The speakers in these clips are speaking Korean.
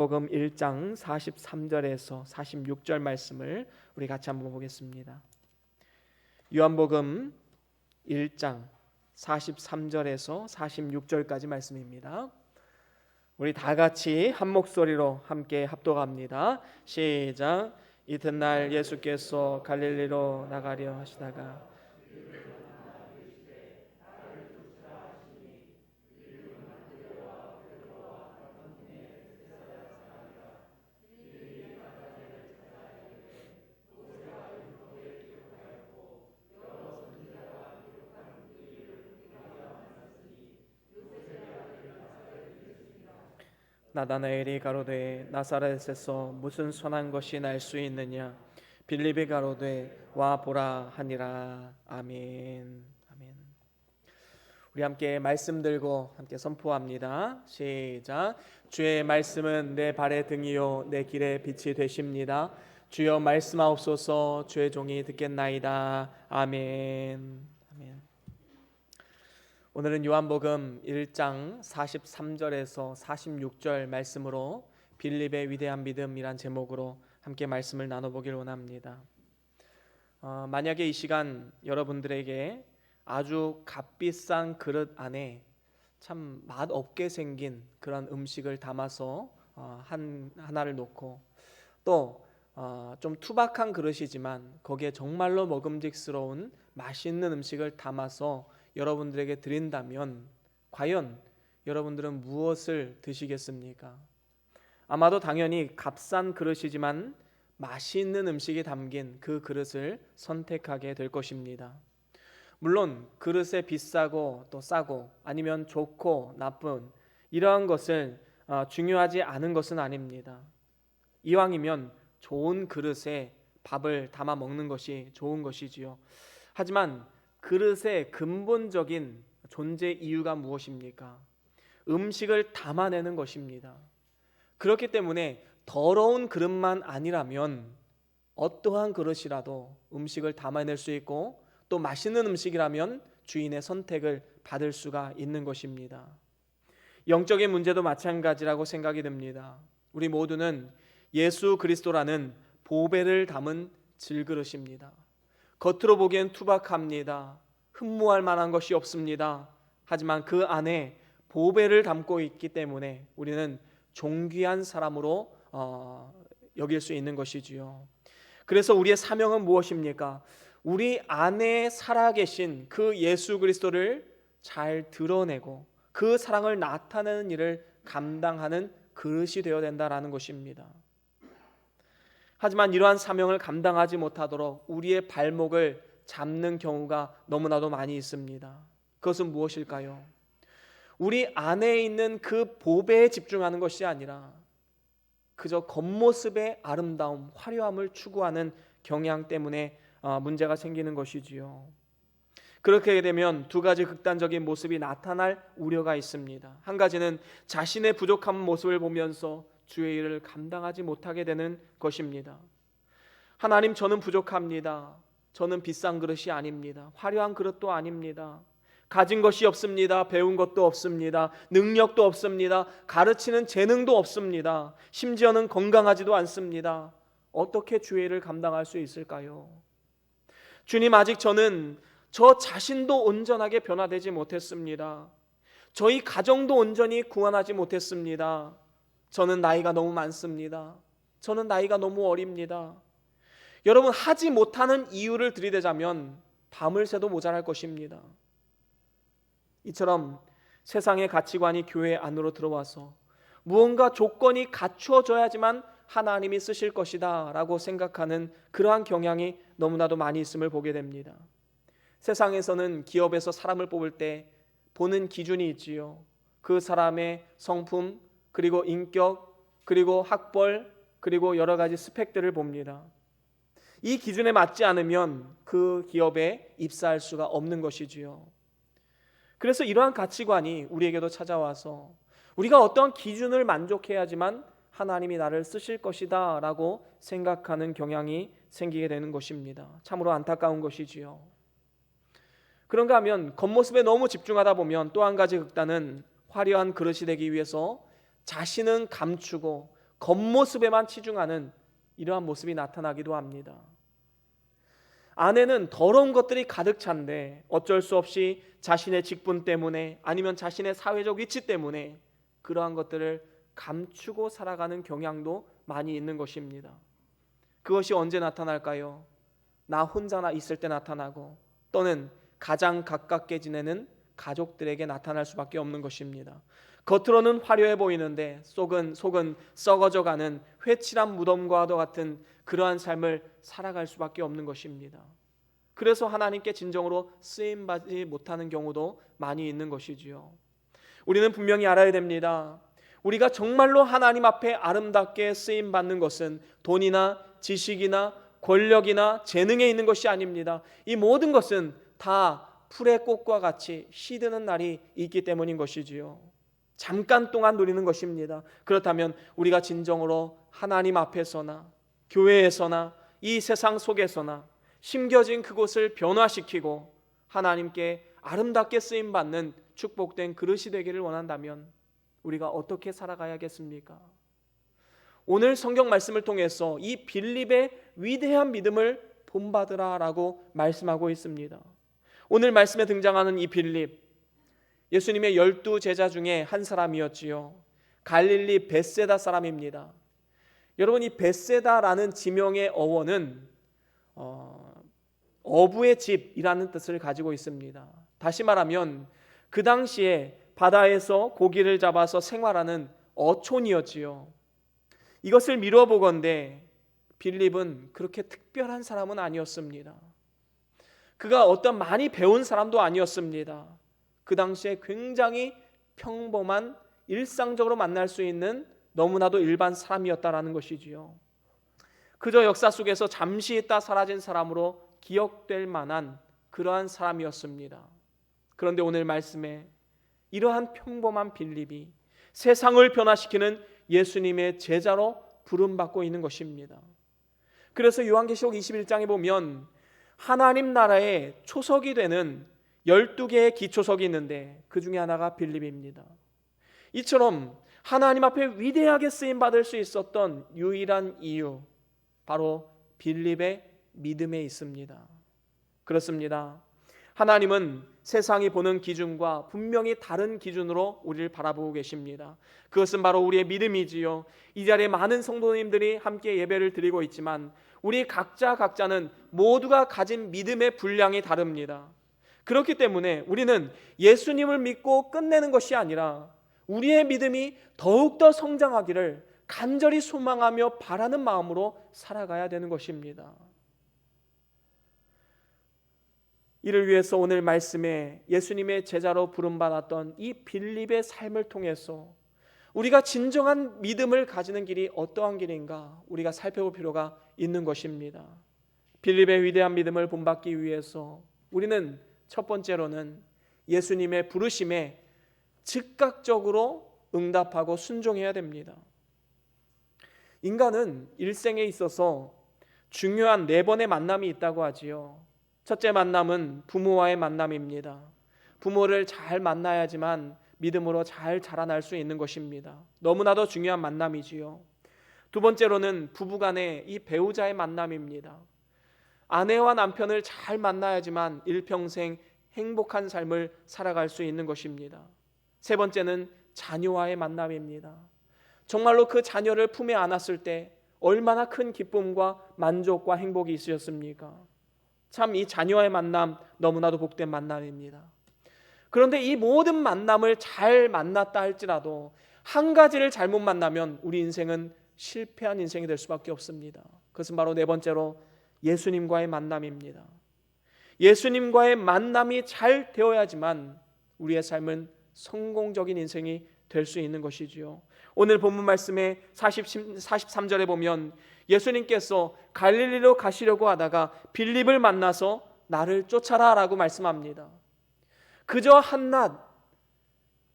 복음 1장 43절에서 46절 말씀을 우리 같이 한번 보겠습니다. 요한복음 1장 43절에서 46절까지 말씀입니다. 우리 다 같이 한 목소리로 함께 합독합니다. 시작. 이튿날 예수께서 갈릴리로 나가려 하시다가 나다나엘이 가로되 나사렛에서 무슨 선한 것이 날 수 있느냐. 빌립이 가로되 와 보라 하니라. 아멘. 아멘. 우리 함께 말씀 들고 함께 선포합니다. 시작. 주의 말씀은 내 발의 등이요 내 길의 빛이 되십니다. 주여 말씀하옵소서. 주의 종이 듣겠나이다. 아멘. 아멘. 오늘은 요한복음 1장 43절에서 46절 말씀으로 빌립의 위대한 믿음이란 제목으로 함께 말씀을 나눠보길 원합니다. 만약에 이 시간 여러분들에게 아주 값비싼 그릇 안에 참 맛없게 생긴 그런 음식을 담아서 하나를 놓고 또 좀 투박한 그릇이지만 거기에 정말로 먹음직스러운 맛있는 음식을 담아서 여러분들에게 드린다면 과연 여러분들은 무엇을 드시겠습니까? 아마도 당연히 값싼 그릇이지만 맛있는 음식이 담긴 그 그릇을 선택하게 될 것입니다. 물론 그릇에 비싸고 또 싸고 아니면 좋고 나쁜 이러한 것을 중요하지 않은 것은 아닙니다. 이왕이면 좋은 그릇에 밥을 담아 먹는 것이 좋은 것이지요. 하지만 그릇의 근본적인 존재 이유가 무엇입니까? 음식을 담아내는 것입니다. 그렇기 때문에 더러운 그릇만 아니라면 어떠한 그릇이라도 음식을 담아낼 수 있고 또 맛있는 음식이라면 주인의 선택을 받을 수가 있는 것입니다. 영적인 문제도 마찬가지라고 생각이 듭니다. 우리 모두는 예수 그리스도라는 보배를 담은 질그릇입니다. 겉으로 보기엔 투박합니다. 흠모할 만한 것이 없습니다. 하지만 그 안에 보배를 담고 있기 때문에 우리는 존귀한 사람으로 여길 수 있는 것이지요. 그래서 우리의 사명은 무엇입니까? 우리 안에 살아계신 그 예수 그리스도를 잘 드러내고 그 사랑을 나타내는 일을 감당하는 그릇이 되어야 된다라는 것입니다. 하지만 이러한 사명을 감당하지 못하도록 우리의 발목을 잡는 경우가 너무나도 많이 있습니다. 그것은 무엇일까요? 우리 안에 있는 그 보배에 집중하는 것이 아니라 그저 겉모습의 아름다움, 화려함을 추구하는 경향 때문에 문제가 생기는 것이지요. 그렇게 되면 두 가지 극단적인 모습이 나타날 우려가 있습니다. 한 가지는 자신의 부족한 모습을 보면서 주의 일을 감당하지 못하게 되는 것입니다. 하나님, 저는 부족합니다. 저는 비싼 그릇이 아닙니다. 화려한 그릇도 아닙니다. 가진 것이 없습니다. 배운 것도 없습니다. 능력도 없습니다. 가르치는 재능도 없습니다. 심지어는 건강하지도 않습니다. 어떻게 주의 일을 감당할 수 있을까요? 주님, 아직 저는 저 자신도 온전하게 변화되지 못했습니다. 저희 가정도 온전히 구원하지 못했습니다. 저는 나이가 너무 많습니다. 저는 나이가 너무 어립니다. 여러분, 하지 못하는 이유를 들이대자면 밤을 새도 모자랄 것입니다. 이처럼 세상의 가치관이 교회 안으로 들어와서 무언가 조건이 갖추어져야지만 하나님이 쓰실 것이다 라고 생각하는 그러한 경향이 너무나도 많이 있음을 보게 됩니다. 세상에서는 기업에서 사람을 뽑을 때 보는 기준이 있지요. 그 사람의 성품, 그리고 인격, 그리고 학벌, 그리고 여러 가지 스펙들을 봅니다. 이 기준에 맞지 않으면 그 기업에 입사할 수가 없는 것이지요. 그래서 이러한 가치관이 우리에게도 찾아와서 우리가 어떤 기준을 만족해야지만 하나님이 나를 쓰실 것이다 라고 생각하는 경향이 생기게 되는 것입니다. 참으로 안타까운 것이지요. 그런가 하면 겉모습에 너무 집중하다 보면 또 한 가지 극단은 화려한 그릇이 되기 위해서 자신은 감추고 겉모습에만 치중하는 이러한 모습이 나타나기도 합니다. 안에는 더러운 것들이 가득 찬데 어쩔 수 없이 자신의 직분 때문에 아니면 자신의 사회적 위치 때문에 그러한 것들을 감추고 살아가는 경향도 많이 있는 것입니다. 그것이 언제 나타날까요? 나 혼자나 있을 때 나타나고 또는 가장 가깝게 지내는 가족들에게 나타날 수밖에 없는 것입니다. 겉으로는 화려해 보이는데 속은 썩어져가는 회칠한 무덤과도 같은 그러한 삶을 살아갈 수밖에 없는 것입니다. 그래서 하나님께 진정으로 쓰임받지 못하는 경우도 많이 있는 것이지요. 우리는 분명히 알아야 됩니다. 우리가 정말로 하나님 앞에 아름답게 쓰임받는 것은 돈이나 지식이나 권력이나 재능에 있는 것이 아닙니다. 이 모든 것은 다 풀의 꽃과 같이 시드는 날이 있기 때문인 것이지요. 잠깐 동안 누리는 것입니다. 그렇다면 우리가 진정으로 하나님 앞에서나 교회에서나 이 세상 속에서나 심겨진 그곳을 변화시키고 하나님께 아름답게 쓰임받는 축복된 그릇이 되기를 원한다면 우리가 어떻게 살아가야겠습니까? 오늘 성경 말씀을 통해서 이 빌립의 위대한 믿음을 본받으라라고 말씀하고 있습니다. 오늘 말씀에 등장하는 이 빌립, 예수님의 12제자 중에 한 사람이었지요. 갈릴리 벳세다 사람입니다. 여러분, 이 벳세다라는 지명의 어원은 어부의 집이라는 뜻을 가지고 있습니다. 다시 말하면 그 당시에 바다에서 고기를 잡아서 생활하는 어촌이었지요. 이것을 미루어 보건대 빌립은 그렇게 특별한 사람은 아니었습니다. 그가 어떤 많이 배운 사람도 아니었습니다. 그 당시에 굉장히 평범한 일상적으로 만날 수 있는 너무나도 일반 사람이었다라는 것이지요. 그저 역사 속에서 잠시 있다 사라진 사람으로 기억될 만한 그러한 사람이었습니다. 그런데 오늘 말씀에 이러한 평범한 빌립이 세상을 변화시키는 예수님의 제자로 부름받고 있는 것입니다. 그래서 요한계시록 21장에 보면 하나님 나라의 초석이 되는 12개의 기초석이 있는데 그 중에 하나가 빌립입니다. 이처럼 하나님 앞에 위대하게 쓰임받을 수 있었던 유일한 이유, 바로 빌립의 믿음에 있습니다. 그렇습니다. 하나님은 세상이 보는 기준과 분명히 다른 기준으로 우리를 바라보고 계십니다. 그것은 바로 우리의 믿음이지요. 이 자리에 많은 성도님들이 함께 예배를 드리고 있지만 우리 각자는 모두가 가진 믿음의 분량이 다릅니다. 그렇기 때문에 우리는 예수님을 믿고 끝내는 것이 아니라 우리의 믿음이 더욱더 성장하기를 간절히 소망하며 바라는 마음으로 살아가야 되는 것입니다. 이를 위해서 오늘 말씀에 예수님의 제자로 부름받았던 이 빌립의 삶을 통해서 우리가 진정한 믿음을 가지는 길이 어떠한 길인가 우리가 살펴볼 필요가 있는 것입니다. 빌립의 위대한 믿음을 본받기 위해서 우리는 첫 번째로는 예수님의 부르심에 즉각적으로 응답하고 순종해야 됩니다. 인간은 일생에 있어서 중요한 4번의 만남이 있다고 하지요. 첫째 만남은 부모와의 만남입니다. 부모를 잘 만나야지만 믿음으로 잘 자라날 수 있는 것입니다. 너무나도 중요한 만남이지요. 두 번째로는 부부간의 이 배우자의 만남입니다. 아내와 남편을 잘 만나야지만 일평생 행복한 삶을 살아갈 수 있는 것입니다. 세 번째는 자녀와의 만남입니다. 정말로 그 자녀를 품에 안았을 때 얼마나 큰 기쁨과 만족과 행복이 있으셨습니까? 참 이 자녀와의 만남 너무나도 복된 만남입니다. 그런데 이 모든 만남을 잘 만났다 할지라도 한 가지를 잘못 만나면 우리 인생은 실패한 인생이 될 수밖에 없습니다. 그것은 바로 네 번째로 예수님과의 만남입니다. 예수님과의 만남이 잘 되어야지만 우리의 삶은 성공적인 인생이 될 수 있는 것이지요. 오늘 본문 말씀의 43절에 보면 예수님께서 갈릴리로 가시려고 하다가 빌립을 만나서 나를 쫓아라 라고 말씀합니다. 그저 한낱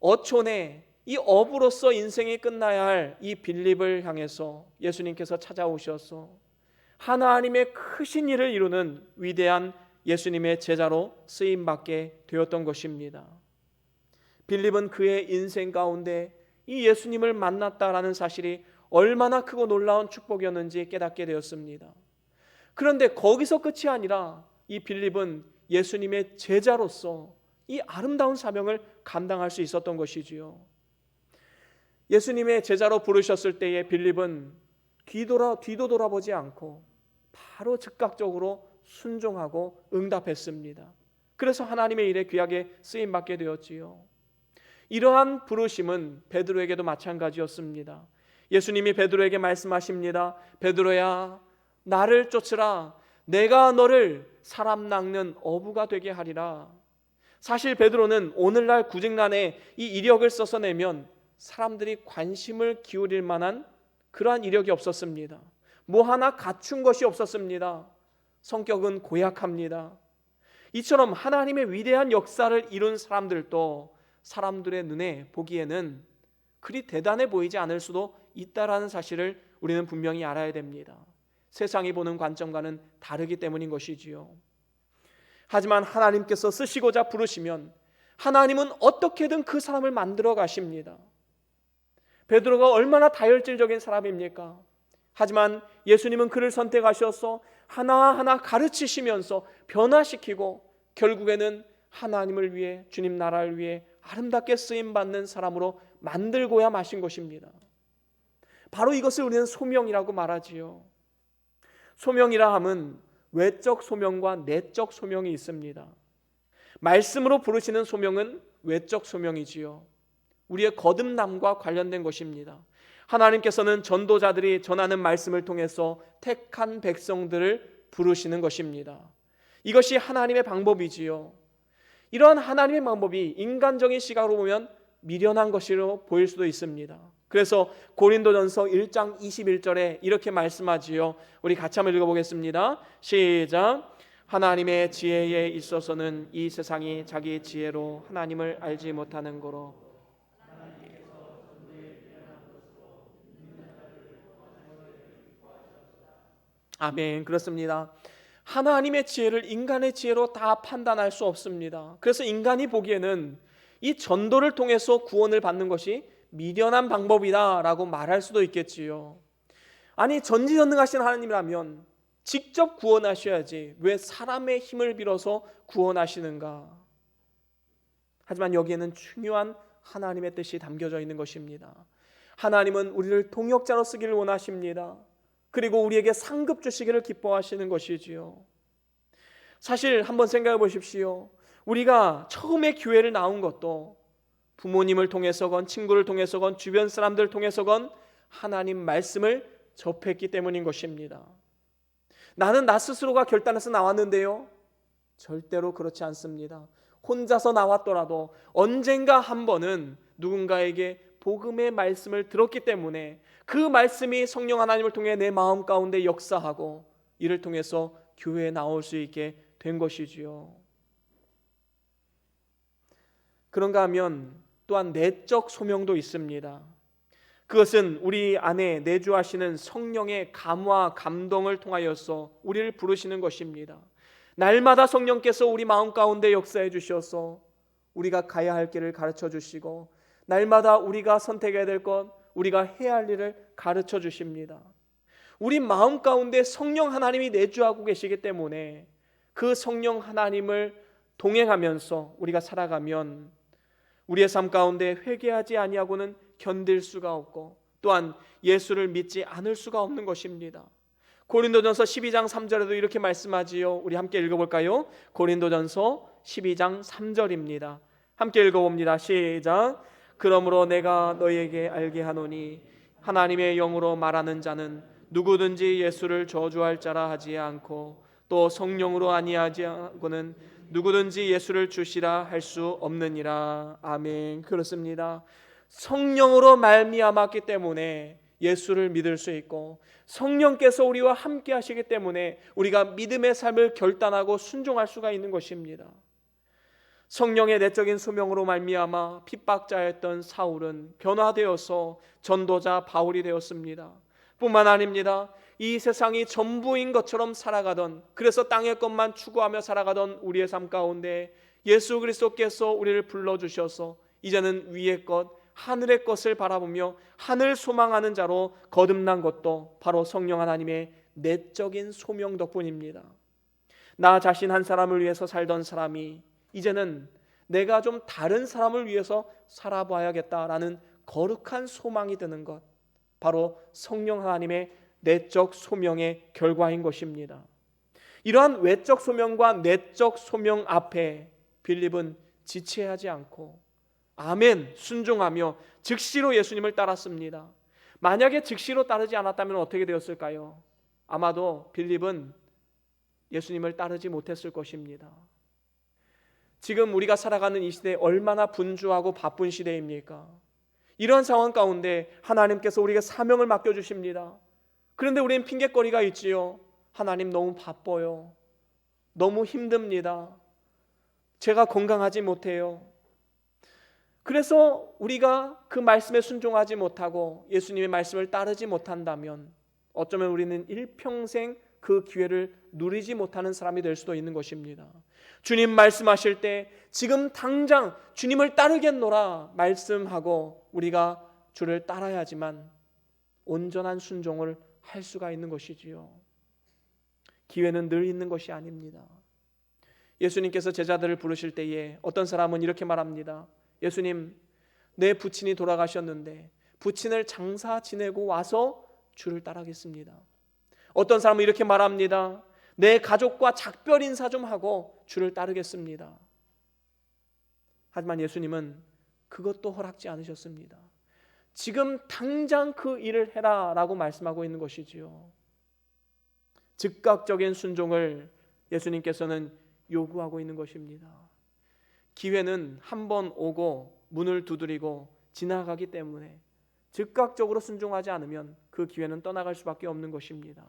어촌에 이 어부로서 인생이 끝나야 할 이 빌립을 향해서 예수님께서 찾아오셔서 하나님의 크신 일을 이루는 위대한 예수님의 제자로 쓰임받게 되었던 것입니다. 빌립은 그의 인생 가운데 이 예수님을 만났다라는 사실이 얼마나 크고 놀라운 축복이었는지 깨닫게 되었습니다. 그런데 거기서 끝이 아니라 이 빌립은 예수님의 제자로서 이 아름다운 사명을 감당할 수 있었던 것이지요. 예수님의 제자로 부르셨을 때에 빌립은 뒤도 돌아보지 않고 바로 즉각적으로 순종하고 응답했습니다. 그래서 하나님의 일에 귀하게 쓰임받게 되었지요. 이러한 부르심은 베드로에게도 마찬가지였습니다. 예수님이 베드로에게 말씀하십니다. 베드로야, 나를 쫓으라. 내가 너를 사람 낚는 어부가 되게 하리라. 사실 베드로는 오늘날 구직난에 이 이력을 써서 내면 사람들이 관심을 기울일 만한 그러한 이력이 없었습니다. 뭐 하나 갖춘 것이 없었습니다. 성격은 고약합니다. 이처럼 하나님의 위대한 역사를 이룬 사람들도 사람들의 눈에 보기에는 그리 대단해 보이지 않을 수도 있다라는 사실을 우리는 분명히 알아야 됩니다. 세상이 보는 관점과는 다르기 때문인 것이지요. 하지만 하나님께서 쓰시고자 부르시면 하나님은 어떻게든 그 사람을 만들어 가십니다. 베드로가 얼마나 다혈질적인 사람입니까? 하지만 예수님은 그를 선택하셔서 하나하나 가르치시면서 변화시키고 결국에는 하나님을 위해, 주님 나라를 위해 아름답게 쓰임받는 사람으로 만들고야 마신 것입니다. 바로 이것을 우리는 소명이라고 말하지요. 소명이라 함은 외적 소명과 내적 소명이 있습니다. 말씀으로 부르시는 소명은 외적 소명이지요. 우리의 거듭남과 관련된 것입니다. 하나님께서는 전도자들이 전하는 말씀을 통해서 택한 백성들을 부르시는 것입니다. 이것이 하나님의 방법이지요. 이러한 하나님의 방법이 인간적인 시각으로 보면 미련한 것으로 보일 수도 있습니다. 그래서 고린도전서 1장 21절에 이렇게 말씀하지요. 우리 같이 한번 읽어보겠습니다. 시작. 하나님의 지혜에 있어서는 이 세상이 자기 지혜로 하나님을 알지 못하는 거로 아멘. 그렇습니다. 하나님의 지혜를 인간의 지혜로 다 판단할 수 없습니다. 그래서 인간이 보기에는 이 전도를 통해서 구원을 받는 것이 미련한 방법이다라고 말할 수도 있겠지요. 아니, 전지전능하신 하나님이라면 직접 구원하셔야지 왜 사람의 힘을 빌어서 구원하시는가? 하지만 여기에는 중요한 하나님의 뜻이 담겨져 있는 것입니다. 하나님은 우리를 동역자로 쓰기를 원하십니다. 그리고 우리에게 상급 주시기를 기뻐하시는 것이지요. 사실 한번 생각해 보십시오. 우리가 처음에 교회를 나온 것도 부모님을 통해서건 친구를 통해서건 주변 사람들을 통해서건 하나님 말씀을 접했기 때문인 것입니다. 나는 나 스스로가 결단해서 나왔는데요, 절대로 그렇지 않습니다. 혼자서 나왔더라도 언젠가 한 번은 누군가에게 복음의 말씀을 들었기 때문에 그 말씀이 성령 하나님을 통해 내 마음 가운데 역사하고 이를 통해서 교회에 나올 수 있게 된 것이지요. 그런가 하면 또한 내적 소명도 있습니다. 그것은 우리 안에 내주하시는 성령의 감화 감동을 통하여서 우리를 부르시는 것입니다. 날마다 성령께서 우리 마음 가운데 역사해 주셔서 우리가 가야 할 길을 가르쳐 주시고 날마다 우리가 선택해야 될 것, 우리가 해야 할 일을 가르쳐 주십니다. 우리 마음 가운데 성령 하나님이 내주하고 계시기 때문에 그 성령 하나님을 동행하면서 우리가 살아가면 우리의 삶 가운데 회개하지 아니하고는 견딜 수가 없고 또한 예수를 믿지 않을 수가 없는 것입니다. 고린도전서 12장 3절에도 이렇게 말씀하지요. 우리 함께 읽어볼까요? 고린도전서 12장 3절입니다. 함께 읽어봅니다. 시작. 그러므로 내가 너희에게 알게 하노니 하나님의 영으로 말하는 자는 누구든지 예수를 저주할 자라 하지 않고 또 성령으로 아니하지 않고는 누구든지 예수를 주시라 할 수 없느니라. 아멘. 그렇습니다. 성령으로 말미암았기 때문에 예수를 믿을 수 있고 성령께서 우리와 함께 하시기 때문에 우리가 믿음의 삶을 결단하고 순종할 수가 있는 것입니다. 성령의 내적인 소명으로 말미암아 핍박자였던 사울은 변화되어서 전도자 바울이 되었습니다. 뿐만 아닙니다. 이 세상이 전부인 것처럼 살아가던, 그래서 땅의 것만 추구하며 살아가던 우리의 삶 가운데 예수 그리스도께서 우리를 불러주셔서 이제는 위의 것, 하늘의 것을 바라보며 하늘 소망하는 자로 거듭난 것도 바로 성령 하나님의 내적인 소명 덕분입니다. 나 자신 한 사람을 위해서 살던 사람이 이제는 내가 좀 다른 사람을 위해서 살아봐야겠다라는 거룩한 소망이 드는 것, 바로 성령 하나님의 내적 소명의 결과인 것입니다. 이러한 외적 소명과 내적 소명 앞에 빌립은 지체하지 않고 아멘 순종하며 즉시로 예수님을 따랐습니다. 만약에 즉시로 따르지 않았다면 어떻게 되었을까요? 아마도 빌립은 예수님을 따르지 못했을 것입니다. 지금 우리가 살아가는 이 시대에 얼마나 분주하고 바쁜 시대입니까? 이런 상황 가운데 하나님께서 우리에게 사명을 맡겨주십니다. 그런데 우리는 핑계거리가 있지요. 하나님 너무 바빠요. 너무 힘듭니다. 제가 건강하지 못해요. 그래서 우리가 그 말씀에 순종하지 못하고 예수님의 말씀을 따르지 못한다면 어쩌면 우리는 일평생 그 기회를 누리지 못하는 사람이 될 수도 있는 것입니다. 주님 말씀하실 때 지금 당장 주님을 따르겠노라 말씀하고 우리가 주를 따라야지만 온전한 순종을 할 수가 있는 것이지요. 기회는 늘 있는 것이 아닙니다. 예수님께서 제자들을 부르실 때에 어떤 사람은 이렇게 말합니다. 예수님, 내 부친이 돌아가셨는데 부친을 장사 지내고 와서 주를 따르겠습니다. 어떤 사람은 이렇게 말합니다. 내 가족과 작별 인사 좀 하고 주를 따르겠습니다. 하지만 예수님은 그것도 허락지 않으셨습니다. 지금 당장 그 일을 해라 라고 말씀하고 있는 것이지요. 즉각적인 순종을 예수님께서는 요구하고 있는 것입니다. 기회는 한 번 오고 문을 두드리고 지나가기 때문에 즉각적으로 순종하지 않으면 그 기회는 떠나갈 수밖에 없는 것입니다.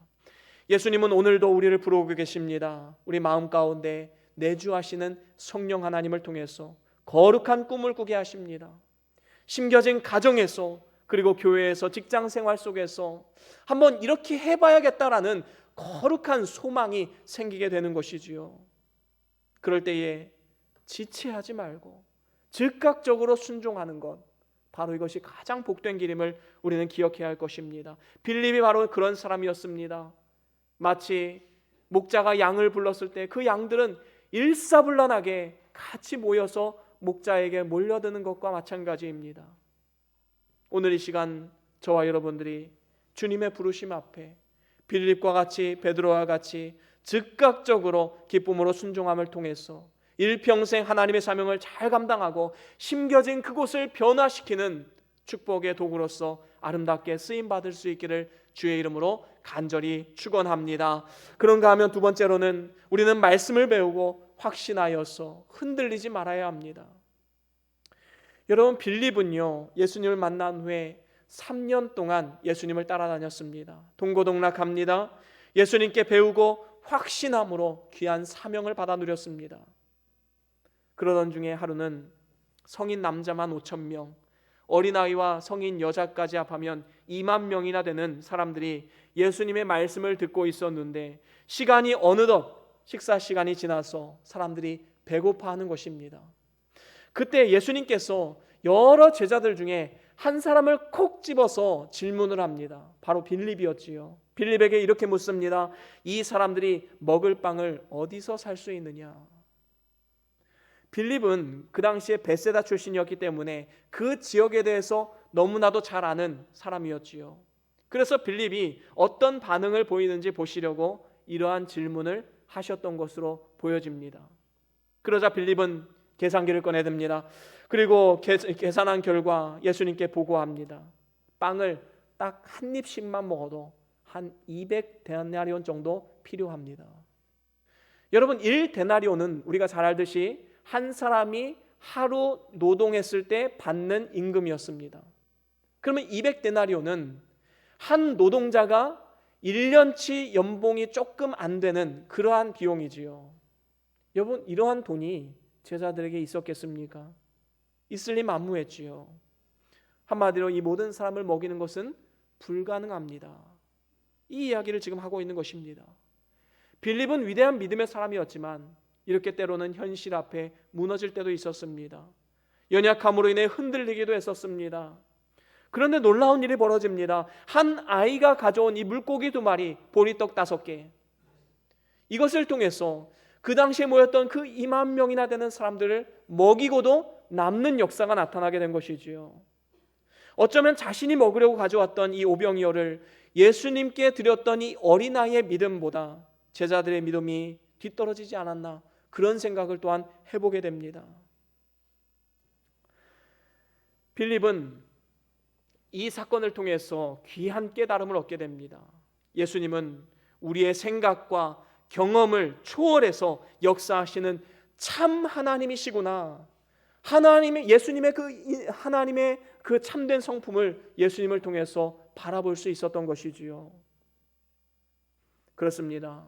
예수님은 오늘도 우리를 부르고 계십니다. 우리 마음 가운데 내주하시는 성령 하나님을 통해서 거룩한 꿈을 꾸게 하십니다. 심겨진 가정에서 그리고 교회에서 직장 생활 속에서 한번 이렇게 해봐야겠다라는 거룩한 소망이 생기게 되는 것이지요. 그럴 때에 지체하지 말고 즉각적으로 순종하는 것, 바로 이것이 가장 복된 길임을 우리는 기억해야 할 것입니다. 빌립이 바로 그런 사람이었습니다. 마치 목자가 양을 불렀을 때 그 양들은 일사불란하게 같이 모여서 목자에게 몰려드는 것과 마찬가지입니다. 오늘 이 시간 저와 여러분들이 주님의 부르심 앞에 빌립과 같이 베드로와 같이 즉각적으로 기쁨으로 순종함을 통해서 일평생 하나님의 사명을 잘 감당하고 심겨진 그곳을 변화시키는 축복의 도구로서 아름답게 쓰임받을 수 있기를 주의 이름으로 간절히 축원합니다. 그런가 하면 두 번째로는 우리는 말씀을 배우고 확신하여서 흔들리지 말아야 합니다. 여러분, 빌립은요 예수님을 만난 후에 3년 동안 예수님을 따라다녔습니다. 동고동락합니다. 예수님께 배우고 확신함으로 귀한 사명을 받아 누렸습니다. 그러던 중에 하루는 성인 남자만 5,000명, 어린아이와 성인 여자까지 합하면 2만 명이나 되는 사람들이 예수님의 말씀을 듣고 있었는데 시간이 어느덧 식사 시간이 지나서 사람들이 배고파하는 것입니다. 그때 예수님께서 여러 제자들 중에 한 사람을 콕 집어서 질문을 합니다. 바로 빌립이었지요. 빌립에게 이렇게 묻습니다. 이 사람들이 먹을 빵을 어디서 살 수 있느냐? 빌립은 그 당시에 베세다 출신이었기 때문에 그 지역에 대해서 너무나도 잘 아는 사람이었지요. 그래서 빌립이 어떤 반응을 보이는지 보시려고 이러한 질문을 하셨던 것으로 보여집니다. 그러자 빌립은 계산기를 꺼내듭니다. 그리고 계산한 결과 예수님께 보고합니다. 빵을 딱 한 입씩만 먹어도 한 200데나리온 정도 필요합니다. 여러분, 1데나리온은 우리가 잘 알듯이 한 사람이 하루 노동했을 때 받는 임금이었습니다. 그러면 200데나리온은 한 노동자가 1년치 연봉이 조금 안 되는 그러한 비용이지요. 여러분, 이러한 돈이 제자들에게 있었겠습니까? 있을 리 만무했지요. 한마디로 이 모든 사람을 먹이는 것은 불가능합니다. 이 이야기를 지금 하고 있는 것입니다. 빌립은 위대한 믿음의 사람이었지만 이렇게 때로는 현실 앞에 무너질 때도 있었습니다. 연약함으로 인해 흔들리기도 했었습니다. 그런데 놀라운 일이 벌어집니다. 한 아이가 가져온 이 물고기 2마리, 보리떡 5개, 이것을 통해서 그 당시에 모였던 그 2만 명이나 되는 사람들을 먹이고도 남는 역사가 나타나게 된 것이지요. 어쩌면 자신이 먹으려고 가져왔던 이 오병이어를 예수님께 드렸던 이 어린아이의 믿음보다 제자들의 믿음이 뒤떨어지지 않았나, 그런 생각을 또한 해보게 됩니다. 빌립은 이 사건을 통해서 귀한 깨달음을 얻게 됩니다. 예수님은 우리의 생각과 경험을 초월해서 역사하시는 참 하나님이시구나. 예수님의 하나님의 그 참된 성품을 예수님을 통해서 바라볼 수 있었던 것이지요. 그렇습니다.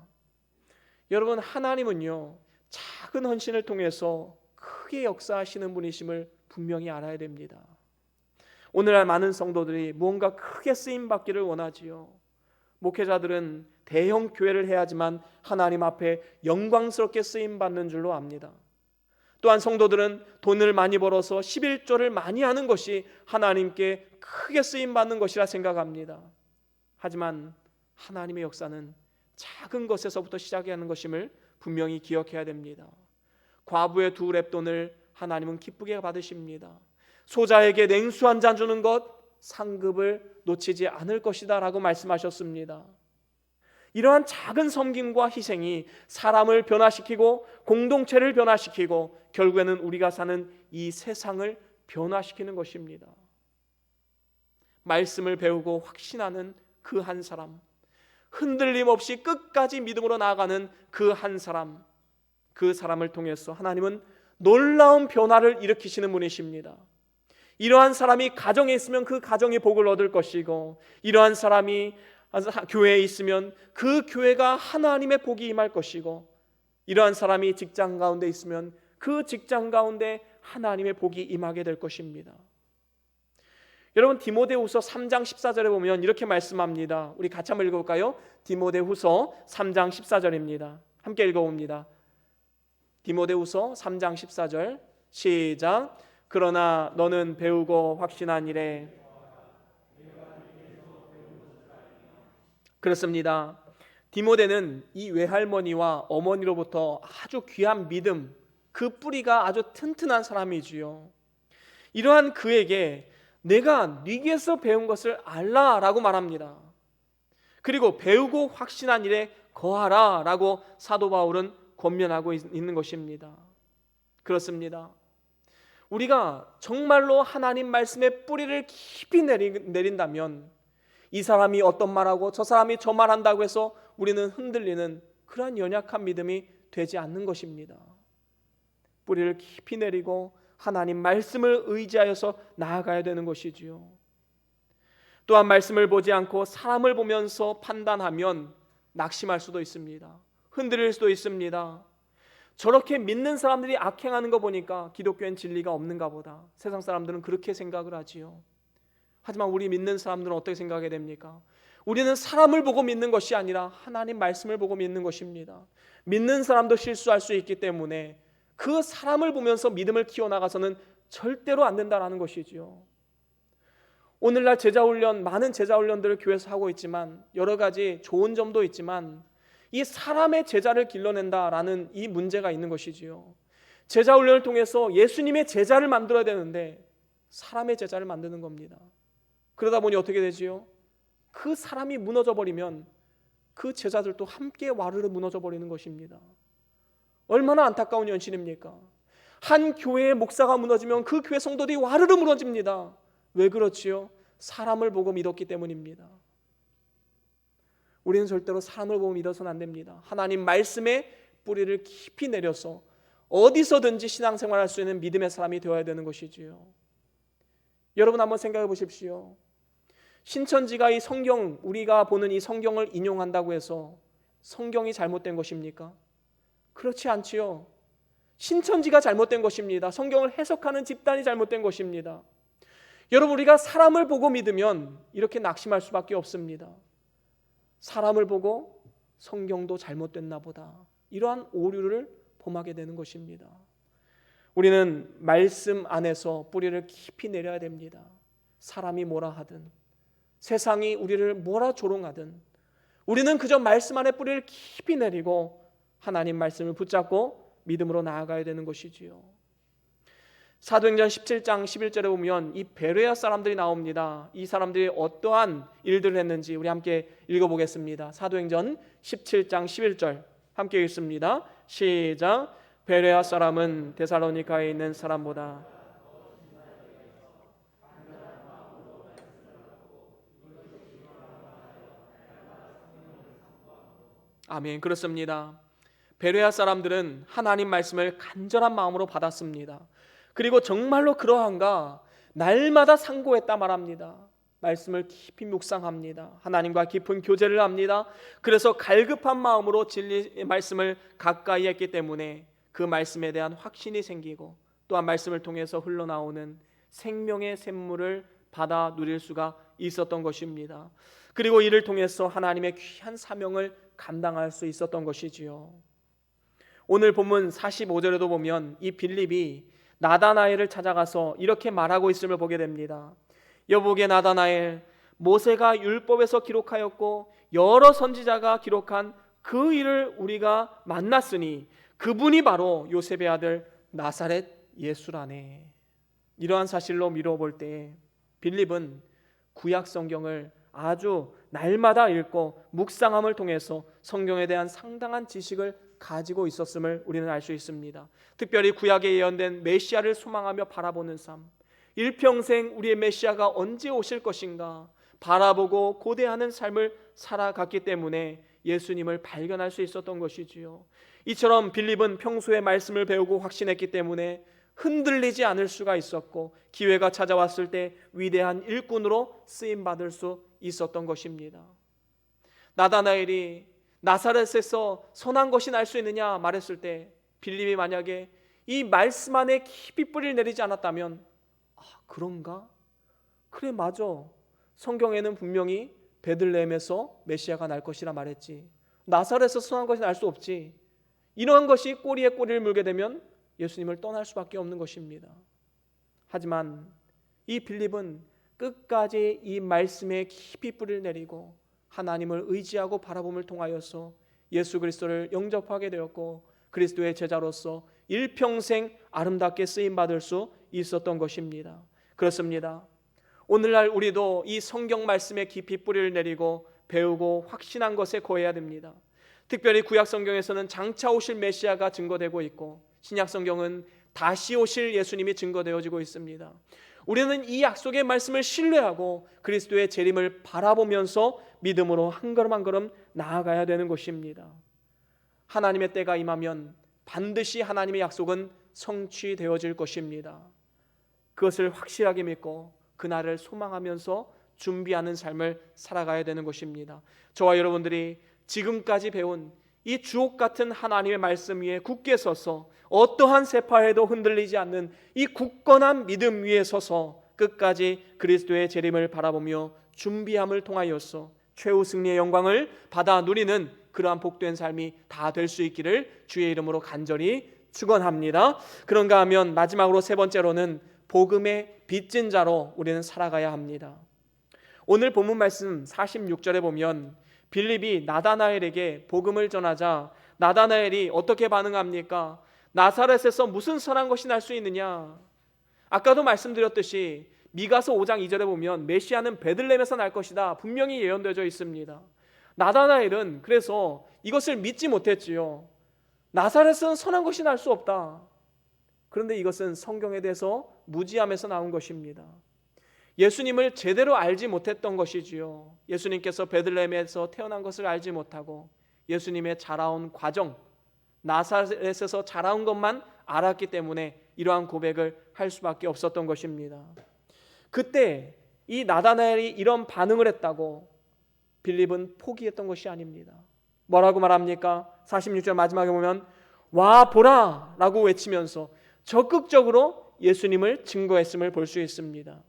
여러분, 하나님은요, 작은 헌신을 통해서 크게 역사하시는 분이심을 분명히 알아야 됩니다. 오늘날 많은 성도들이 무언가 크게 쓰임 받기를 원하지요. 목회자들은 대형 교회를 해야지만 하나님 앞에 영광스럽게 쓰임 받는 줄로 압니다. 또한 성도들은 돈을 많이 벌어서 11조를 많이 하는 것이 하나님께 크게 쓰임 받는 것이라 생각합니다. 하지만 하나님의 역사는 작은 것에서부터 시작하는 것임을 분명히 기억해야 됩니다. 과부의 2렙돈을 하나님은 기쁘게 받으십니다. 소자에게 냉수 한 잔 주는 것, 상급을 놓치지 않을 것이다 라고 말씀하셨습니다. 이러한 작은 섬김과 희생이 사람을 변화시키고 공동체를 변화시키고 결국에는 우리가 사는 이 세상을 변화시키는 것입니다. 말씀을 배우고 확신하는 그 한 사람, 흔들림 없이 끝까지 믿음으로 나아가는 그 한 사람, 그 사람을 통해서 하나님은 놀라운 변화를 일으키시는 분이십니다. 이러한 사람이 가정에 있으면 그 가정이 복을 얻을 것이고, 이러한 사람이 교회에 있으면 그 교회가 하나님의 복이 임할 것이고, 이러한 사람이 직장 가운데 있으면 그 직장 가운데 하나님의 복이 임하게 될 것입니다. 여러분, 디모데후서 3장 14절에 보면 이렇게 말씀합니다. 우리 같이 한번 읽어볼까요? 디모데후서 3장 14절입니다. 함께 읽어봅니다. 디모데후서 3장 14절 시작. 그러나 너는 배우고 확신한 일에. 그렇습니다. 디모데는 이 외할머니와 어머니로부터 아주 귀한 믿음, 그 뿌리가 아주 튼튼한 사람이지요. 이러한 그에게 내가 네게서 배운 것을 알라라고 말합니다. 그리고 배우고 확신한 일에 거하라라고 사도 바울은 권면하고 있는 것입니다. 그렇습니다. 우리가 정말로 하나님 말씀의 뿌리를 깊이 내린다면 이 사람이 어떤 말하고 저 사람이 저 말한다고 해서 우리는 흔들리는 그러한 연약한 믿음이 되지 않는 것입니다. 뿌리를 깊이 내리고 하나님 말씀을 의지하여서 나아가야 되는 것이지요. 또한 말씀을 보지 않고 사람을 보면서 판단하면 낙심할 수도 있습니다. 흔들릴 수도 있습니다. 저렇게 믿는 사람들이 악행하는 거 보니까 기독교엔 진리가 없는가 보다. 세상 사람들은 그렇게 생각을 하지요. 하지만 우리 믿는 사람들은 어떻게 생각하게 됩니까? 우리는 사람을 보고 믿는 것이 아니라 하나님 말씀을 보고 믿는 것입니다. 믿는 사람도 실수할 수 있기 때문에 그 사람을 보면서 믿음을 키워나가서는 절대로 안 된다는 것이지요. 오늘날 제자훈련, 많은 제자훈련들을 교회에서 하고 있지만 여러 가지 좋은 점도 있지만 이 사람의 제자를 길러낸다라는 이 문제가 있는 것이지요. 제자훈련을 통해서 예수님의 제자를 만들어야 되는데 사람의 제자를 만드는 겁니다. 그러다 보니 어떻게 되지요? 그 사람이 무너져 버리면 그 제자들도 함께 와르르 무너져 버리는 것입니다. 얼마나 안타까운 현실입니까? 한 교회의 목사가 무너지면 그 교회 성도들이 와르르 무너집니다. 왜 그렇지요? 사람을 보고 믿었기 때문입니다. 우리는 절대로 사람을 보고 믿어서는 안 됩니다. 하나님 말씀에 뿌리를 깊이 내려서 어디서든지 신앙생활할 수 있는 믿음의 사람이 되어야 되는 것이지요. 여러분 한번 생각해 보십시오. 신천지가 이 성경, 우리가 보는 이 성경을 인용한다고 해서 성경이 잘못된 것입니까? 그렇지 않지요. 신천지가 잘못된 것입니다. 성경을 해석하는 집단이 잘못된 것입니다. 여러분, 우리가 사람을 보고 믿으면 이렇게 낙심할 수밖에 없습니다. 사람을 보고 성경도 잘못됐나 보다, 이러한 오류를 범하게 되는 것입니다. 우리는 말씀 안에서 뿌리를 깊이 내려야 됩니다. 사람이 뭐라 하든, 세상이 우리를 뭐라 조롱하든 우리는 그저 말씀 안에 뿌리를 깊이 내리고 하나님 말씀을 붙잡고 믿음으로 나아가야 되는 것이지요. 사도행전 17장 11절에 보면 이 베레아 사람들이 나옵니다. 이 사람들이 어떠한 일들을 했는지 우리 함께 읽어보겠습니다. 사도행전 17장 11절 함께 읽습니다. 시작. 베레아 사람은 데살로니가에 있는 사람보다 아멘. 그렇습니다. 베레아 사람들은 하나님 말씀을 간절한 마음으로 받았습니다. 그리고 정말로 그러한가 날마다 상고했다 말합니다. 말씀을 깊이 묵상합니다. 하나님과 깊은 교제를 합니다. 그래서 갈급한 마음으로 진리의 말씀을 가까이 했기 때문에 그 말씀에 대한 확신이 생기고 또한 말씀을 통해서 흘러나오는 생명의 샘물을 받아 누릴 수가 있었던 것입니다. 그리고 이를 통해서 하나님의 귀한 사명을 감당할 수 있었던 것이지요. 오늘 본문 45절에도 보면 이 빌립이 나다나엘을 찾아가서 이렇게 말하고 있음을 보게 됩니다. 여보게 나다나엘, 모세가 율법에서 기록하였고 여러 선지자가 기록한 그 일을 우리가 만났으니 그분이 바로 요셉의 아들 나사렛 예수라네. 이러한 사실로 미뤄볼 때 빌립은 구약 성경을 아주 날마다 읽고 묵상함을 통해서 성경에 대한 상당한 지식을 가지고 있었음을 우리는 알 수 있습니다. 특별히 구약에 예언된 메시아를 소망하며 바라보는 삶, 일평생 우리의 메시아가 언제 오실 것인가 바라보고 고대하는 삶을 살아갔기 때문에 예수님을 발견할 수 있었던 것이지요. 이처럼 빌립은 평소에 말씀을 배우고 확신했기 때문에 흔들리지 않을 수가 있었고 기회가 찾아왔을 때 위대한 일꾼으로 쓰임받을 수 있었던 것입니다. 나다나엘이 나사렛에서 선한 것이 날 수 있느냐 말했을 때 빌립이 만약에 이 말씀 안에 깊이 뿌리를 내리지 않았다면 그런가? 그래 맞아. 성경에는 분명히 베들레헴에서 메시아가 날 것이라 말했지. 나사렛에서 선한 것이 날 수 없지. 이러한 것이 꼬리에 꼬리를 물게 되면 예수님을 떠날 수밖에 없는 것입니다. 하지만 이 빌립은 끝까지 이 말씀에 깊이 뿌리를 내리고 하나님을 의지하고 바라봄을 통하여서 예수 그리스도를 영접하게 되었고 그리스도의 제자로서 일평생 아름답게 쓰임받을 수 있었던 것입니다. 그렇습니다. 오늘날 우리도 이 성경 말씀에 깊이 뿌리를 내리고 배우고 확신한 것에 거해야 됩니다. 특별히 구약 성경에서는 장차 오실 메시아가 증거되고 있고 신약 성경은 다시 오실 예수님이 증거되어지고 있습니다. 우리는 이 약속의 말씀을 신뢰하고 그리스도의 재림을 바라보면서 믿음으로 한 걸음 한 걸음 나아가야 되는 것입니다. 하나님의 때가 임하면 반드시 하나님의 약속은 성취되어질 것입니다. 그것을 확실하게 믿고 그날을 소망하면서 준비하는 삶을 살아가야 되는 것입니다. 저와 여러분들이 지금까지 배운 이 주옥 같은 하나님의 말씀 위에 굳게 서서 어떠한 세파에도 흔들리지 않는 이 굳건한 믿음 위에 서서 끝까지 그리스도의 재림을 바라보며 준비함을 통하여서 최후 승리의 영광을 받아 누리는 그러한 복된 삶이 다 될 수 있기를 주의 이름으로 간절히 축원합니다. 그런가 하면 마지막으로 세 번째로는 복음의 빚진 자로 우리는 살아가야 합니다. 오늘 본문 말씀 46절에 보면 빌립이 나다나엘에게 복음을 전하자 나다나엘이 어떻게 반응합니까? 나사렛에서 무슨 선한 것이 날 수 있느냐? 아까도 말씀드렸듯이 미가서 5장 2절에 보면 메시아는 베들레헴에서 날 것이다 분명히 예언되어져 있습니다. 나다나엘은 그래서 이것을 믿지 못했지요. 나사렛은 선한 것이 날 수 없다. 그런데 이것은 성경에 대해서 무지함에서 나온 것입니다. 예수님을 제대로 알지 못했던 것이지요. 예수님께서 베들레헴에서 태어난 것을 알지 못하고 예수님의 자라온 과정, 나사렛에서 자라온 것만 알았기 때문에 이러한 고백을 할 수밖에 없었던 것입니다. 그때 이 나다나엘이 이런 반응을 했다고 빌립은 포기했던 것이 아닙니다. 뭐라고 말합니까? 46절 마지막에 보면 와 보라 라고 외치면서 적극적으로 예수님을 증거했음을 볼 수 있습니다.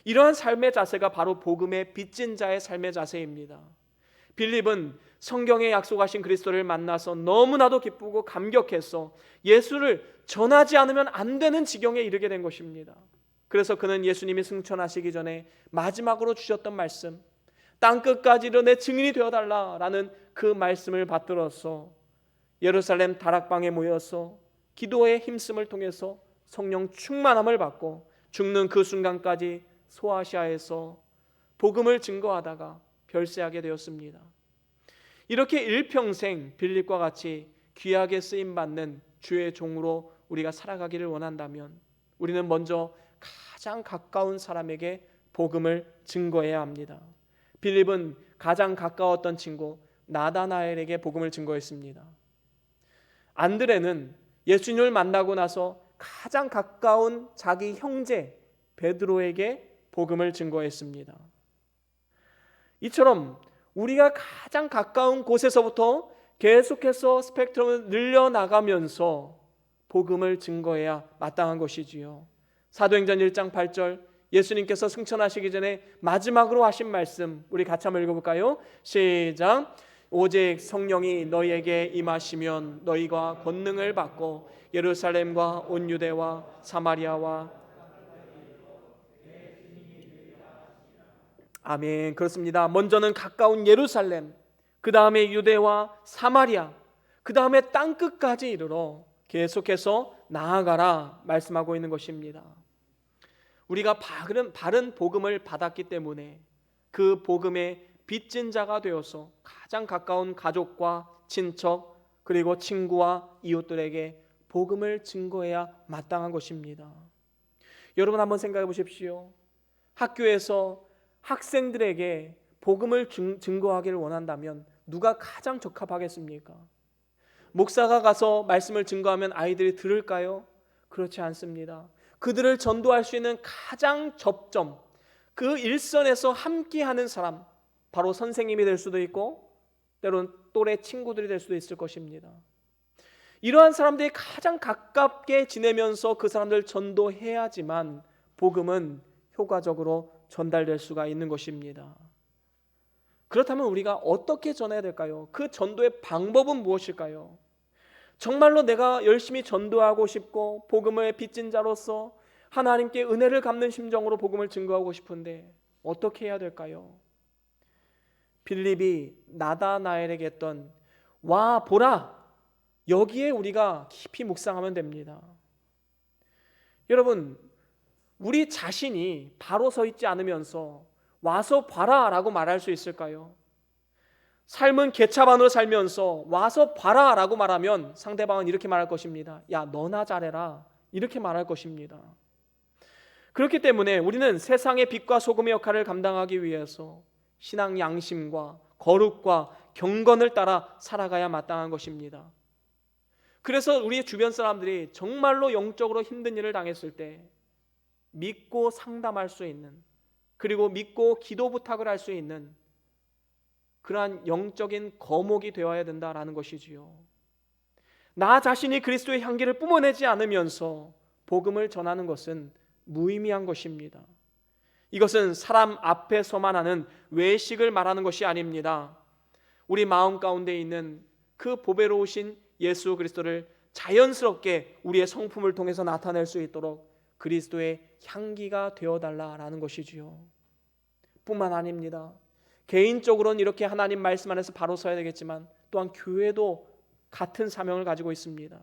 이러한 삶의 자세가 바로 복음의 빚진 자의 삶의 자세입니다. 빌립은 성경에 약속하신 그리스도를 만나서 너무나도 기쁘고 감격해서 예수를 전하지 않으면 안 되는 지경에 이르게 된 것입니다. 그래서 그는 예수님이 승천하시기 전에 마지막으로 주셨던 말씀, 땅끝까지 이르러 내 증인이 되어달라라는 그 말씀을 받들어서 예루살렘 다락방에 모여서 기도의 힘씀을 통해서 성령 충만함을 받고 죽는 그 순간까지 소아시아에서 복음을 증거하다가 별세하게 되었습니다. 이렇게 일평생 빌립과 같이 귀하게 쓰임받는 주의 종으로 우리가 살아가기를 원한다면 우리는 먼저 가장 가까운 사람에게 복음을 증거해야 합니다. 빌립은 가장 가까웠던 친구 나다나엘에게 복음을 증거했습니다. 안드레는 예수님을 만나고 나서 가장 가까운 자기 형제 베드로에게 복음을 증거했습니다. 이처럼 우리가 가장 가까운 곳에서부터 계속해서 스펙트럼을 늘려나가면서 복음을 증거해야 마땅한 것이지요. 사도행전 1장 8절 예수님께서 승천하시기 전에 마지막으로 하신 말씀 우리 같이 한번 읽어볼까요? 시작. 오직 성령이 너희에게 임하시면 너희가 권능을 받고 예루살렘과 온 유대와 사마리아와 아멘. 그렇습니다. 먼저는 가까운 예루살렘, 그 다음에 유대와 사마리아, 그 다음에 땅끝까지 이르러 계속해서 나아가라 말씀하고 있는 것입니다. 우리가 바른 복음을 받았기 때문에 그 복음의 빚진 자가 되어서 가장 가까운 가족과 친척 그리고 친구와 이웃들에게 복음을 증거해야 마땅한 것입니다. 여러분 한번 생각해 보십시오. 학교에서 학생들에게 복음을 증거하기를 원한다면 누가 가장 적합하겠습니까? 목사가 가서 말씀을 증거하면 아이들이 들을까요? 그렇지 않습니다. 그들을 전도할 수 있는 가장 접점, 그 일선에서 함께하는 사람, 바로 선생님이 될 수도 있고 때로는 또래 친구들이 될 수도 있을 것입니다. 이러한 사람들이 가장 가깝게 지내면서 그 사람들을 전도해야지만 복음은 효과적으로 전달될 수가 있는 것입니다. 그렇다면 우리가 어떻게 전해야 될까요? 그 전도의 방법은 무엇일까요? 정말로 내가 열심히 전도하고 싶고 복음의 빚진 자로서 하나님께 은혜를 갚는 심정으로 복음을 증거하고 싶은데 어떻게 해야 될까요? 빌립이 나다나엘에게 했던 와 보라, 여기에 우리가 깊이 묵상하면 됩니다. 여러분, 우리 자신이 바로 서 있지 않으면서 와서 봐라 라고 말할 수 있을까요? 삶은 개차반으로 살면서 와서 봐라 라고 말하면 상대방은 이렇게 말할 것입니다. 야, 너나 잘해라, 이렇게 말할 것입니다. 그렇기 때문에 우리는 세상의 빛과 소금의 역할을 감당하기 위해서 신앙 양심과 거룩과 경건을 따라 살아가야 마땅한 것입니다. 그래서 우리 주변 사람들이 정말로 영적으로 힘든 일을 당했을 때 믿고 상담할 수 있는, 그리고 믿고 기도 부탁을 할 수 있는 그러한 영적인 거목이 되어야 된다라는 것이지요. 나 자신이 그리스도의 향기를 뿜어내지 않으면서 복음을 전하는 것은 무의미한 것입니다. 이것은 사람 앞에서만 하는 외식을 말하는 것이 아닙니다. 우리 마음 가운데 있는 그 보배로우신 예수 그리스도를 자연스럽게 우리의 성품을 통해서 나타낼 수 있도록 그리스도의 향기가 되어달라라는 것이지요. 뿐만 아닙니다. 개인적으로는 이렇게 하나님 말씀 안에서 바로 서야 되겠지만 또한 교회도 같은 사명을 가지고 있습니다.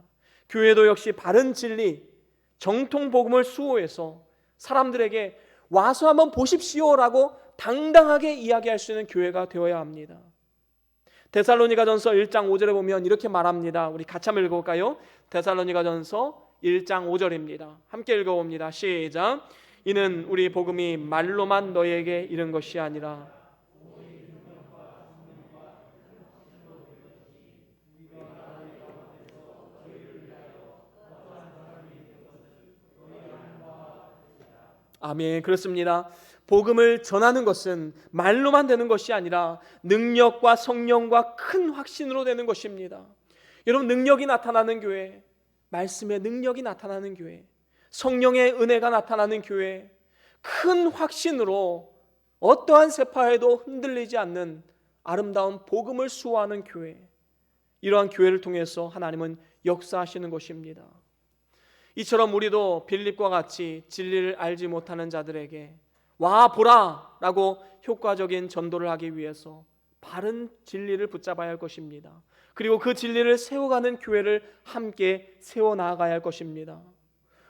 교회도 역시 바른 진리, 정통 복음을 수호해서 사람들에게 와서 한번 보십시오라고 당당하게 이야기할 수 있는 교회가 되어야 합니다. 데살로니가전서 1장 5절에 보면 이렇게 말합니다. 우리 같이 한번 읽어볼까요? 데살로니가전서 1장 5절입니다. 함께 읽어봅니다. 시작. 이는 우리 복음이 말로만 너희에게 이른 것이 아니라 아멘. 그렇습니다. 복음을 전하는 것은 말로만 되는 것이 아니라 능력과 성령과 큰 확신으로 되는 것입니다. 여러분, 능력이 나타나는 교회, 말씀의 능력이 나타나는 교회, 성령의 은혜가 나타나는 교회, 큰 확신으로 어떠한 세파에도 흔들리지 않는 아름다운 복음을 수호하는 교회, 이러한 교회를 통해서 하나님은 역사하시는 것입니다. 이처럼 우리도 빌립과 같이 진리를 알지 못하는 자들에게 와 보라 라고 효과적인 전도를 하기 위해서 바른 진리를 붙잡아야 할 것입니다. 그리고 그 진리를 세워가는 교회를 함께 세워나가야 할 것입니다.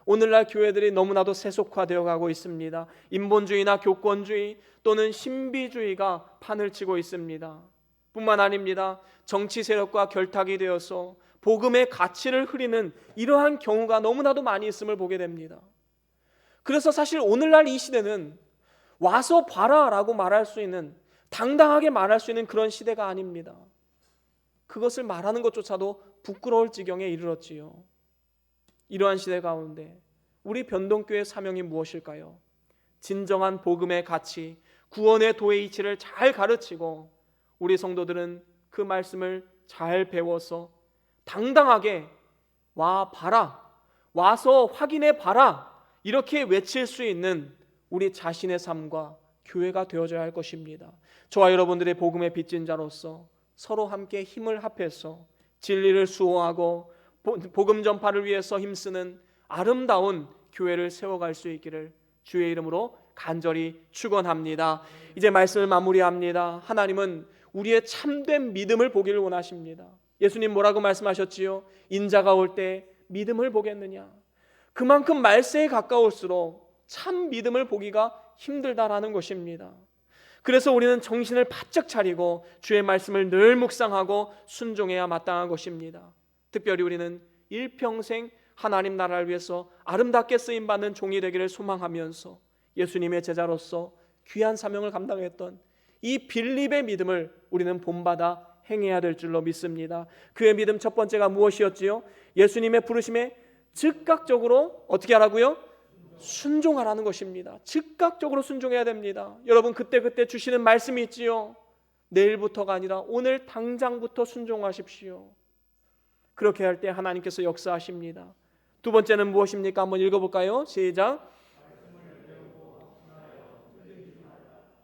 오늘날 교회들이 너무나도 세속화되어 가고 있습니다. 인본주의나 교권주의 또는 신비주의가 판을 치고 있습니다. 뿐만 아닙니다. 정치 세력과 결탁이 되어서 복음의 가치를 흐리는 이러한 경우가 너무나도 많이 있음을 보게 됩니다. 그래서 사실 오늘날 이 시대는 와서 봐라 라고 말할 수 있는, 당당하게 말할 수 있는 그런 시대가 아닙니다. 그것을 말하는 것조차도 부끄러울 지경에 이르렀지요. 이러한 시대 가운데 우리 변동교회의 사명이 무엇일까요? 진정한 복음의 가치, 구원의 도의 이치를 잘 가르치고 우리 성도들은 그 말씀을 잘 배워서 당당하게 와 봐라, 와서 확인해 봐라 이렇게 외칠 수 있는 우리 자신의 삶과 교회가 되어져야 할 것입니다. 저와 여러분들의 복음의 빚진 자로서 서로 함께 힘을 합해서 진리를 수호하고 복음 전파를 위해서 힘쓰는 아름다운 교회를 세워갈 수 있기를 주의 이름으로 간절히 축원합니다. 이제 말씀을 마무리합니다. 하나님은 우리의 참된 믿음을 보기를 원하십니다. 예수님 뭐라고 말씀하셨지요? 인자가 올 때 믿음을 보겠느냐? 그만큼 말세에 가까울수록 참 믿음을 보기가 힘들다라는 것입니다. 그래서 우리는 정신을 바짝 차리고 주의 말씀을 늘 묵상하고 순종해야 마땅한 것입니다. 특별히 우리는 일평생 하나님 나라를 위해서 아름답게 쓰임받는 종이 되기를 소망하면서 예수님의 제자로서 귀한 사명을 감당했던 이 빌립의 믿음을 우리는 본받아 행해야 될 줄로 믿습니다. 그의 믿음 첫 번째가 무엇이었지요? 예수님의 부르심에 즉각적으로 어떻게 하라고요? 순종하라는 것입니다. 즉각적으로 순종해야 됩니다. 여러분 그때 주시는 말씀이 있지요. 내일부터가 아니라 오늘 당장부터 순종하십시오. 그렇게 할 때 하나님께서 역사하십니다. 두 번째는 무엇입니까? 한번 읽어볼까요? 시작.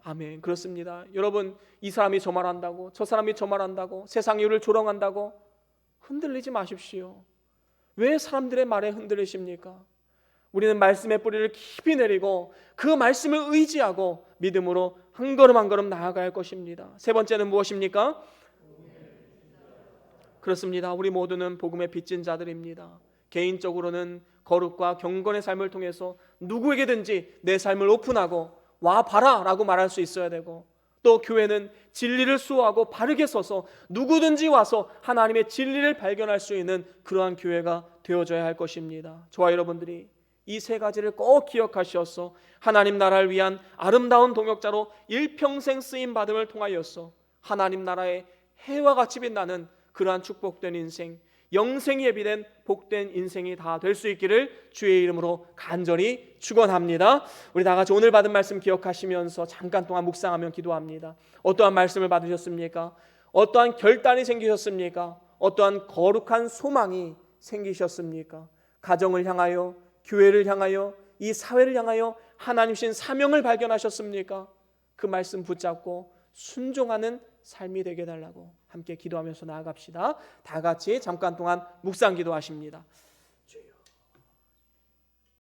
아멘. 그렇습니다. 여러분 이 사람이 저 말한다고, 저 사람이 저 말한다고, 세상이 우리를 조롱한다고 흔들리지 마십시오. 왜 사람들의 말에 흔들리십니까? 우리는 말씀의 뿌리를 깊이 내리고 그 말씀을 의지하고 믿음으로 한 걸음 한 걸음 나아갈 것입니다. 세 번째는 무엇입니까? 그렇습니다. 우리 모두는 복음의 빚진 자들입니다. 개인적으로는 거룩과 경건의 삶을 통해서 누구에게든지 내 삶을 오픈하고 와 봐라 라고 말할 수 있어야 되고, 또 교회는 진리를 수호하고 바르게 서서 누구든지 와서 하나님의 진리를 발견할 수 있는 그러한 교회가 되어져야 할 것입니다. 저와 여러분들이 이 세 가지를 꼭 기억하셔서 하나님 나라를 위한 아름다운 동역자로 일평생 쓰임받음을 통하여서 하나님 나라의 해와 같이 빛나는 그러한 축복된 인생, 영생이 예비된 복된 인생이 다 될 수 있기를 주의 이름으로 간절히 축원합니다. 우리 다 같이 오늘 받은 말씀 기억하시면서 잠깐 동안 묵상하며 기도합니다. 어떠한 말씀을 받으셨습니까? 어떠한 결단이 생기셨습니까? 어떠한 거룩한 소망이 생기셨습니까? 가정을 향하여, 교회를 향하여, 이 사회를 향하여 하나님 주신 사명을 발견하셨습니까? 그 말씀 붙잡고 순종하는 삶이 되게 해달라고 함께 기도하면서 나아갑시다. 다 같이 잠깐 동안 묵상 기도하십니다.